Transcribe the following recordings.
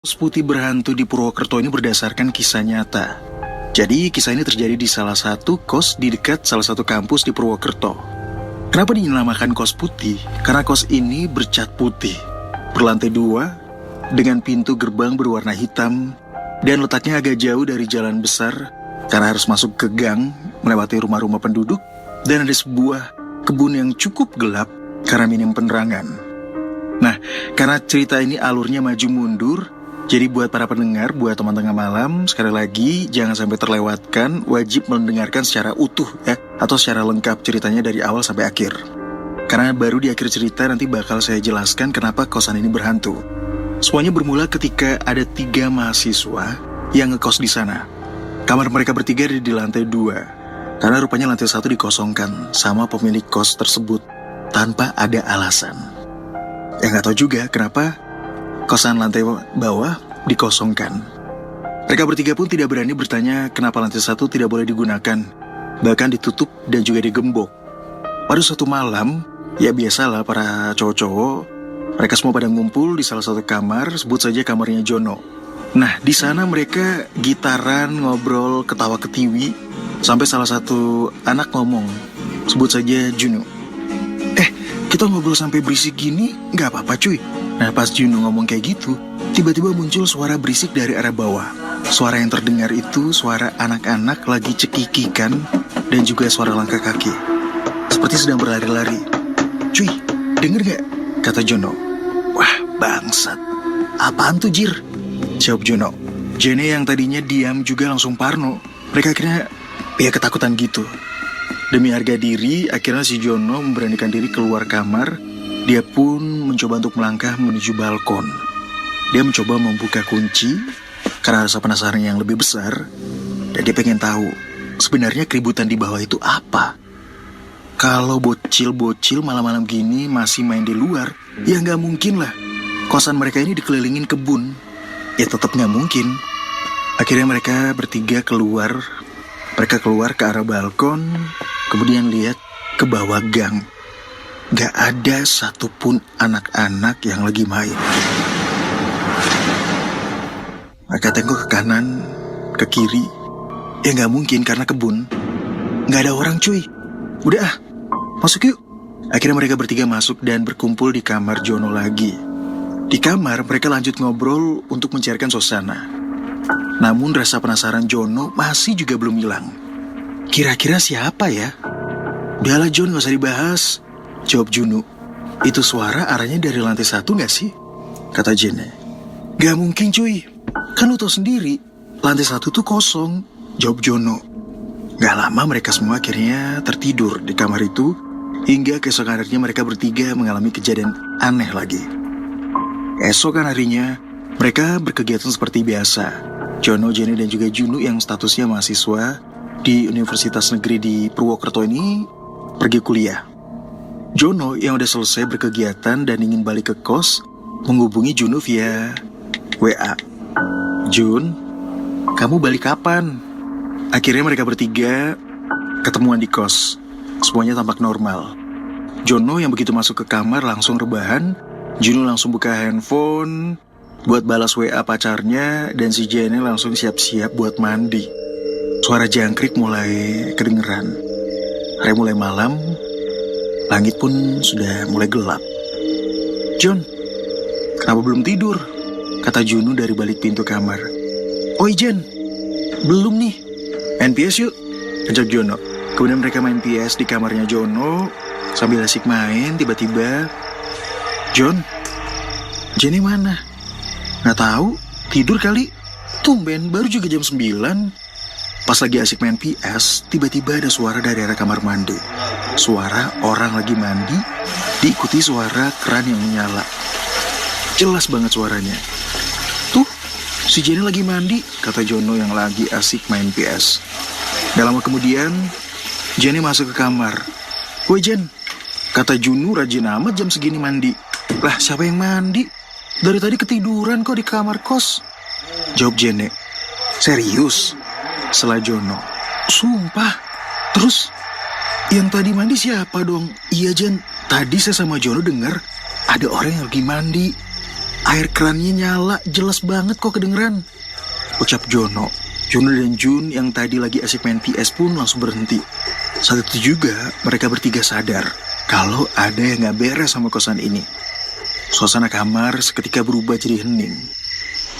Kos putih berhantu di Purwokerto ini berdasarkan kisah nyata. Jadi kisah ini terjadi di salah satu kos di dekat salah satu kampus di Purwokerto. Kenapa dinamakan kos putih? Karena kos ini bercat putih, berlantai 2, dengan pintu gerbang berwarna hitam, dan letaknya agak jauh dari jalan besar, karena harus masuk ke gang, melewati rumah-rumah penduduk, dan ada sebuah kebun yang cukup gelap karena minim penerangan. Nah, karena cerita ini alurnya maju mundur, jadi buat para pendengar, buat teman tengah malam, sekali lagi jangan sampai terlewatkan, wajib mendengarkan secara utuh ya, atau secara lengkap ceritanya dari awal sampai akhir. Karena baru di akhir cerita nanti bakal saya jelaskan kenapa kosan ini berhantu. Semuanya bermula ketika ada 3 mahasiswa yang ngekos di sana. Kamar mereka bertiga ada di lantai 2, karena rupanya lantai 1 dikosongkan sama pemilik kos tersebut tanpa ada alasan. Ya nggak tahu juga kenapa kosan lantai bawah dikosongkan. Mereka bertiga pun tidak berani bertanya kenapa lantai 1 tidak boleh digunakan, bahkan ditutup dan juga digembok. Pada suatu malam, ya biasalah para cowok-cowok, mereka semua pada ngumpul di salah satu kamar, sebut saja kamarnya Jono. Nah, di sana mereka gitaran, ngobrol, ketawa ketiwi, sampai salah satu anak ngomong, sebut saja Juno. Kita ngobrol sampai berisik gini, nggak apa-apa cuy. Nah, pas Juno ngomong kayak gitu, tiba-tiba muncul suara berisik dari arah bawah. Suara yang terdengar itu suara anak-anak lagi cekikikan dan juga suara langkah kaki, seperti sedang berlari-lari. Cuy, denger gak? Kata Jono. Wah, bangsat. Apaan tuh, Jir? Jawab Jono. Jene yang tadinya diam juga langsung parno. Mereka akhirnya ketakutan gitu. Demi harga diri, akhirnya si Jono memberanikan diri keluar kamar. Dia pun mencoba untuk melangkah menuju balkon. Dia mencoba membuka kunci karena rasa penasaran yang lebih besar, dan dia pengen tahu sebenarnya keributan di bawah itu apa. Kalau bocil-bocil malam-malam gini masih main di luar, ya nggak mungkin lah. Kosan mereka ini dikelilingin kebun, ya tetap nggak mungkin. Akhirnya mereka bertiga keluar. Mereka keluar ke arah balkon, kemudian lihat ke bawah gang. Gak ada satupun anak-anak yang lagi main. Mereka tengok ke kanan, ke kiri. Ya gak mungkin karena kebun. Gak ada orang cuy. Udah masuk yuk. Akhirnya mereka bertiga masuk dan berkumpul di kamar Jono lagi. Di kamar mereka lanjut ngobrol untuk mencairkan suasana. Namun rasa penasaran Jono masih juga belum hilang. Kira-kira siapa ya? Udahlah Jon, gak usah dibahas. Jawab Juno. Itu suara arahnya dari lantai 1 gak sih? Kata Jene. Gak mungkin cuy. Kan lu tau sendiri, lantai 1 tuh kosong. Jawab Jono. Gak lama mereka semua akhirnya tertidur di kamar itu. Hingga keesokan harinya mereka bertiga mengalami kejadian aneh lagi. Keesokan harinya mereka berkegiatan seperti biasa. Jono, Jene, dan juga Juno yang statusnya mahasiswa di Universitas Negeri di Purwokerto ini pergi kuliah. Jono yang udah selesai berkegiatan dan ingin balik ke kos menghubungi Juno via WA. Jun, kamu balik kapan? Akhirnya mereka bertiga ketemuan di kos. Semuanya tampak normal. Jono yang begitu masuk ke kamar langsung rebahan. Juno langsung buka handphone buat balas WA pacarnya, dan si Jene langsung siap-siap buat mandi. Suara jangkrik mulai kedengeran. Hari mulai malam, langit pun sudah mulai gelap. Jon, kenapa belum tidur? Kata Juno dari balik pintu kamar. Oi Jen, belum nih. Main PS yuk, ajak Jono. Kemudian mereka main PS di kamarnya Jono. Sambil asik main, tiba-tiba Jon, Jenny mana? Nggak tahu, tidur kali. Tumben, baru juga jam 9. Pas lagi asik main PS, tiba-tiba ada suara dari arah kamar mandi. Suara orang lagi mandi, diikuti suara keran yang menyala. Jelas banget suaranya. Tuh, si Jenny lagi mandi, kata Jono yang lagi asik main PS. Gak lama kemudian, Jenny masuk ke kamar. Woi Jen, kata Juno, rajin amat jam segini mandi. Lah, siapa yang mandi? Dari tadi ketiduran kok di kamar kos. Jawab Jene. Serius? Selah Jono. Sumpah. Terus yang tadi mandi siapa dong? Iya Jen, tadi saya sama Jono dengar ada orang yang lagi mandi. Air kerannya nyala, jelas banget kok kedengeran, ucap Jono. Jono dan Jun yang tadi lagi asik main PS pun langsung berhenti. Saat itu juga mereka bertiga sadar kalau ada yang gak beres sama kosan ini. Suasana kamar seketika berubah jadi hening.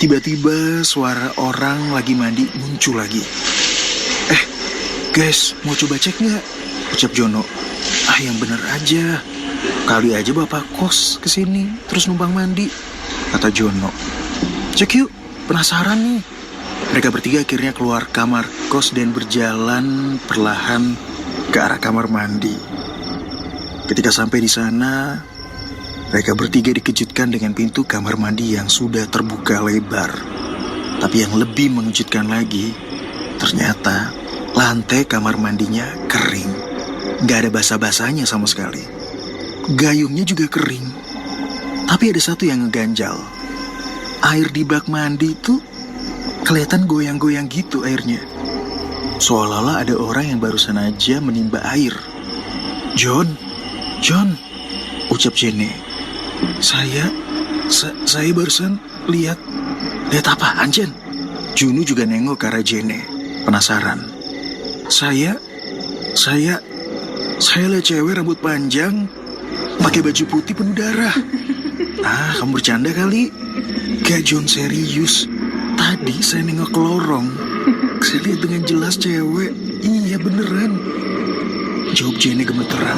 Tiba-tiba suara orang lagi mandi muncul lagi. Guys, mau coba cek gak? Ucap Jono. Yang bener aja. Kali aja bapak kos kesini terus numpang mandi, kata Jono. Cek yuk, penasaran nih. Mereka bertiga akhirnya keluar kamar kos dan berjalan perlahan ke arah kamar mandi. Ketika sampai di sana, mereka bertiga dikejutkan dengan pintu kamar mandi yang sudah terbuka lebar. Tapi yang lebih mengejutkan lagi, ternyata lantai kamar mandinya kering. Gak ada basah-basahnya sama sekali. Gayungnya juga kering. Tapi ada satu yang ngeganjal. Air di bak mandi itu kelihatan goyang-goyang gitu airnya. Seolah-olah ada orang yang barusan aja menimba air. John, ucap Jene. Saya barusan lihat apa, Anjen? Junu juga nengok ke arah Jene, penasaran. Saya lihat cewek rambut panjang, pakai baju putih penuh darah. Kamu bercanda kali? Gak, John, serius. Tadi saya nengok ke lorong. Saya lihat dengan jelas cewek. Iya beneran, jawab Jenny gemeteran.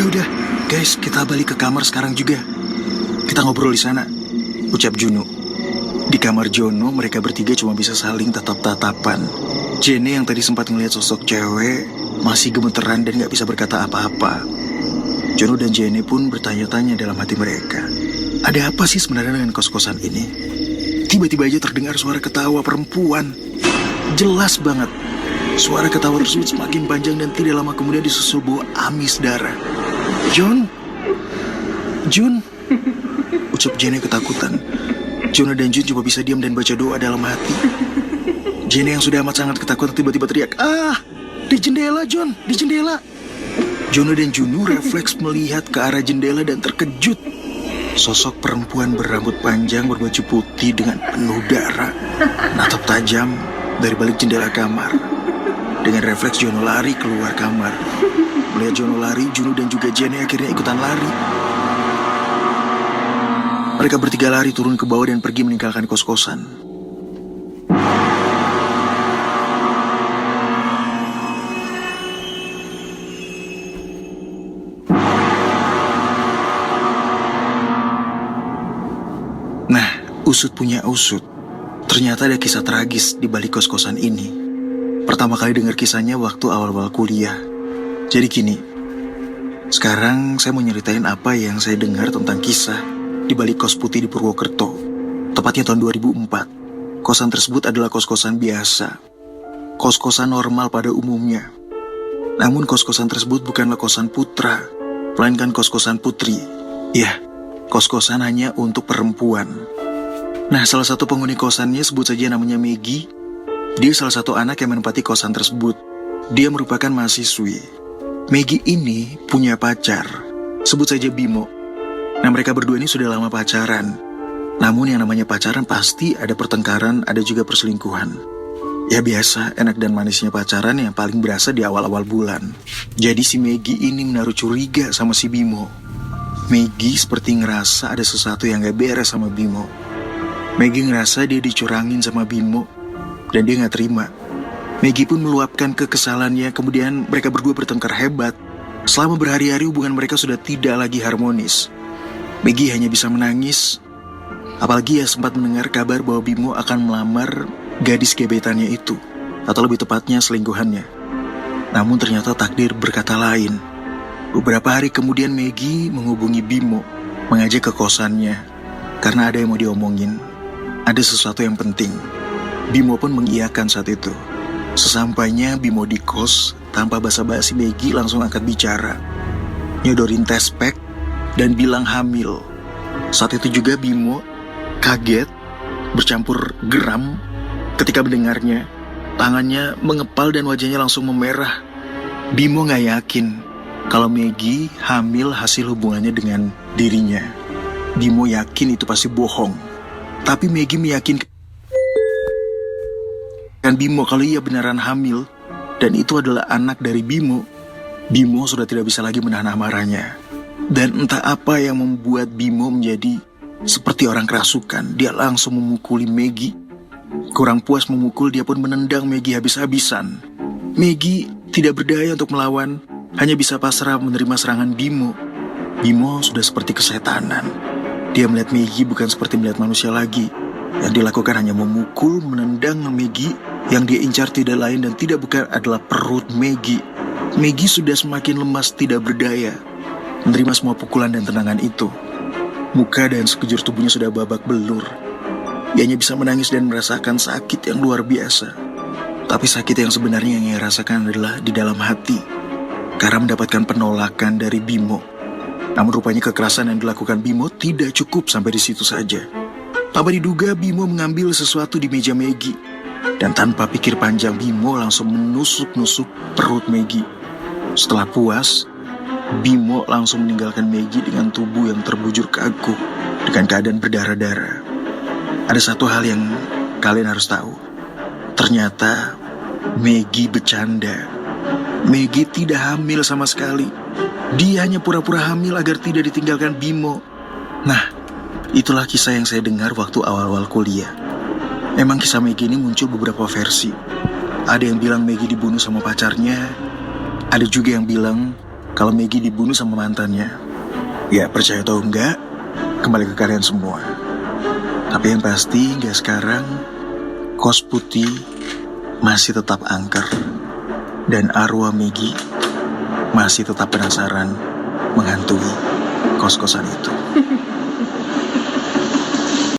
Udah, guys, kita balik ke kamar sekarang juga. Kita ngobrol di sana, ucap Juno. Di kamar Jono, mereka bertiga cuma bisa saling tatap-tatapan. Jenny yang tadi sempat ngelihat sosok cewek masih gemeteran dan gak bisa berkata apa-apa. Jono dan Jenny pun bertanya-tanya dalam hati mereka. Ada apa sih sebenarnya dengan kos-kosan ini? Tiba-tiba aja terdengar suara ketawa perempuan. Jelas banget. Suara ketawa tersebut semakin panjang dan tidak lama kemudian disusul bau amis darah. Jun, ucap Jenny ketakutan. Jono dan Jun cuma bisa diam dan baca doa dalam hati. Jenny yang sudah amat sangat ketakutan tiba-tiba teriak, di jendela, John, di jendela. Jono dan Juno refleks melihat ke arah jendela dan terkejut. Sosok perempuan berambut panjang berbaju putih dengan penuh darah natap tajam dari balik jendela kamar. Dengan refleks Jono lari keluar kamar. Melihat Jono lari, Juno dan juga Jenny akhirnya ikutan lari. Mereka bertiga lari turun ke bawah dan pergi meninggalkan kos-kosan. Usut punya usut, ternyata ada kisah tragis di balik kos-kosan ini. Pertama kali dengar kisahnya waktu awal-awal kuliah. Jadi gini, sekarang saya mau nyeritain apa yang saya dengar tentang kisah di balik kos putih di Purwokerto. Tepatnya tahun 2004. Kosan tersebut adalah kos-kosan biasa, kos-kosan normal pada umumnya. Namun kos-kosan tersebut bukanlah kosan putra, melainkan kos-kosan putri. Ya, kos-kosan hanya untuk perempuan. Nah, salah satu penghuni kosannya sebut saja namanya Maggie. Dia salah satu anak yang menempati kosan tersebut. Dia merupakan mahasiswi. Maggie ini punya pacar, sebut saja Bimo. Nah, mereka berdua ini sudah lama pacaran. Namun yang namanya pacaran pasti ada pertengkaran, ada juga perselingkuhan. Ya biasa, enak dan manisnya pacaran yang paling berasa di awal-awal bulan. Jadi si Maggie ini menaruh curiga sama si Bimo. Maggie seperti ngerasa ada sesuatu yang gak beres sama Bimo. Maggie ngerasa dia dicurangin sama Bimo dan dia gak terima. Maggie pun meluapkan kekesalannya, kemudian mereka berdua bertengkar hebat. Selama berhari-hari hubungan mereka sudah tidak lagi harmonis. Maggie hanya bisa menangis, apalagi ia sempat mendengar kabar bahwa Bimo akan melamar gadis gebetannya itu, atau lebih tepatnya selingkuhannya. Namun ternyata takdir berkata lain. Beberapa hari kemudian Maggie menghubungi Bimo, mengajak ke kosannya, karena ada yang mau diomongin. Ada sesuatu yang penting. Bimo pun mengiyakan saat itu. Sesampainya Bimo di kos, tanpa basa-basi Maggie langsung angkat bicara. Nyodorin tes pack dan bilang hamil. Saat itu juga Bimo kaget, bercampur geram ketika mendengarnya. Tangannya mengepal dan wajahnya langsung memerah. Bimo gak yakin kalau Maggie hamil hasil hubungannya dengan dirinya. Bimo yakin itu pasti bohong. Tapi Maggie meyakinkan Bimo kalau ia beneran hamil. Dan itu adalah anak dari Bimo. Bimo sudah tidak bisa lagi menahan amarahnya. Dan entah apa yang membuat Bimo menjadi seperti orang kerasukan. Dia langsung memukuli Maggie. Kurang puas memukul, dia pun menendang Maggie habis-habisan. Maggie tidak berdaya untuk melawan, hanya bisa pasrah menerima serangan Bimo. Bimo sudah seperti kesetanan. Dia melihat Maggie bukan seperti melihat manusia lagi. Yang dilakukan hanya memukul, menendang Maggie. Yang dia incar tidak lain dan tidak bukan adalah perut Maggie. Maggie sudah semakin lemas, tidak berdaya menerima semua pukulan dan tendangan itu. Muka dan sekujur tubuhnya sudah babak belur. Ia hanya bisa menangis dan merasakan sakit yang luar biasa. Tapi sakit yang sebenarnya yang ia rasakan adalah di dalam hati, karena mendapatkan penolakan dari Bimo. Namun rupanya kekerasan yang dilakukan Bimo tidak cukup sampai di situ saja. Tanpa diduga, Bimo mengambil sesuatu di meja Maggie. Dan tanpa pikir panjang, Bimo langsung menusuk-nusuk perut Maggie. Setelah puas, Bimo langsung meninggalkan Maggie dengan tubuh yang terbujur kaku, dengan keadaan berdarah-darah. Ada satu hal yang kalian harus tahu. Ternyata Maggie bercanda. Maggie tidak hamil sama sekali. Dia hanya pura-pura hamil agar tidak ditinggalkan Bimo. Nah, itulah kisah yang saya dengar waktu awal-awal kuliah. Memang kisah Maggie ini muncul beberapa versi. Ada yang bilang Maggie dibunuh sama pacarnya. Ada juga yang bilang kalau Maggie dibunuh sama mantannya. Ya, percaya atau enggak, kembali ke kalian semua. Tapi yang pasti hingga sekarang, Kos Putih masih tetap angker. Dan arwah Maggie masih tetap penasaran menghantui kos-kosan itu.